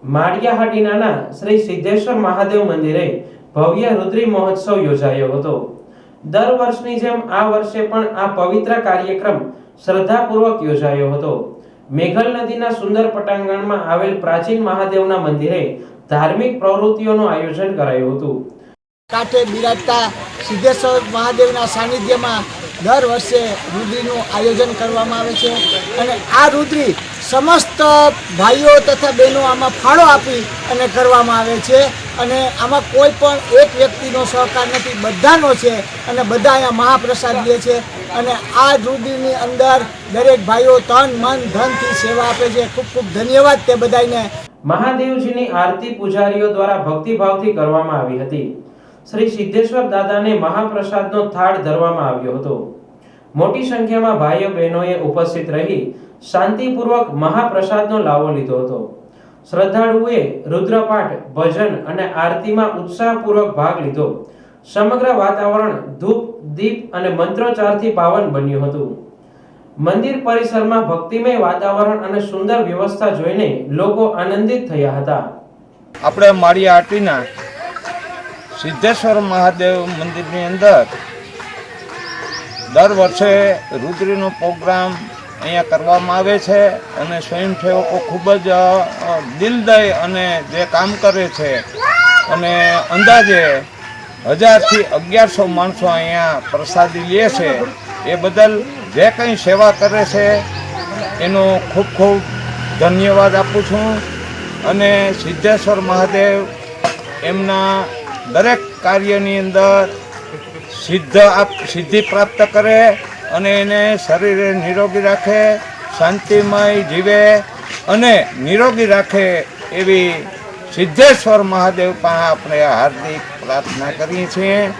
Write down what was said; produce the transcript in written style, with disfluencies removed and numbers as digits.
માળિયાહાટીના શ્રી સિદ્ધેશ્વર મહાદેવ મંદિરે ભવ્ય રુદ્રી મહોત્સવ યોજાયો હતો। દર વર્ષની જેમ આ વર્ષે પણ આ પવિત્ર કાર્યક્રમ શ્રદ્ધાપૂર્વક યોજાયો હતો। મેઘલ નદીના સુંદર પટાંગણમાં આવેલ પ્રાચીન મહાદેવના મંદિરે ધાર્મિક પ્રવૃત્તિઓનું આયોજન કરાયું હતું। કાંઠે બિરાજતા સિદ્ધેશ્વર મહાદેવના સાનિધ્યમાં દર વર્ષે રુદ્રીનું આયોજન કરવામાં આવે છે અને આ રુદ્રી સમસ્ત ભાઈઓ તથા બહેનો આમાં ફાળો આપી અને કરવામાં આવે છે અને આમાં કોઈ પણ એક વ્યક્તિનો સહકાર નથી, બધાનો છે અને બધા અહીંયા મહાપ્રસાદ લે છે અને આ રુદ્રીની અંદર દરેક ભાઈઓ તન મન ધનથી સેવા આપે છે। ખૂબ ખૂબ ધન્યવાદ તે બધાને। મહાદેવજીની આરતી પૂજારીઓ દ્વારા ભક્તિભાવથી કરવામાં આવી હતી। શ્રી સિદ્ધેશ્વર દાદાને મહાપ્રસાદનો થાળ ધરવામાં આવ્યો હતો। મોટી સંખ્યામાં ભાઈઓ બહેનોએ ઉપસ્થિત રહી શાંતિપૂર્વક મહાપ્રસાદનો લાવો લીધો હતો। શ્રદ્ધાળુઓએ રુદ્રપાઠ, ભજન અને આરતીમાં ઉત્સાહપૂર્વક ભાગ લીધો। સમગ્ર વાતાવરણ ધૂપ, દીપ અને મંત્રોચ્ચારથી પાવન બન્યું હતું। મંદિર પરિસરમાં ભક્તિમય વાતાવરણ અને સુંદર વ્યવસ્થા જોઈને લોકો આનંદિત થયા હતા। આપણે માળિયાહાટીના સિદ્ધેશ્વર મહાદેવ મંદિરની અંદર દર વર્ષે રુદ્રીનો પ્રોગ્રામ અહીંયા કરવામાં આવે છે અને સ્વયંસેવકો ખૂબ જ દિલદય અને જે કામ કરે છે અને અંદાજે 1000 થી 1100 માણસો અહીંયા પ્રસાદી લે છે। એ બદલ જે કંઈ સેવા કરે છે એનો ખૂબ ખૂબ ધન્યવાદ આપું છું અને સિદ્ધેશ્વર મહાદેવ એમના દરેક કાર્યની અંદર સિદ્ધિ પ્રાપ્ત કરે અને એને શરીરે નિરોગી રાખે, શાંતિમય જીવે અને નિરોગી રાખે એવી સિદ્ધેશ્વર મહાદેવ પાસે આપણે હાર્દિક પ્રાર્થના કરીએ છીએ।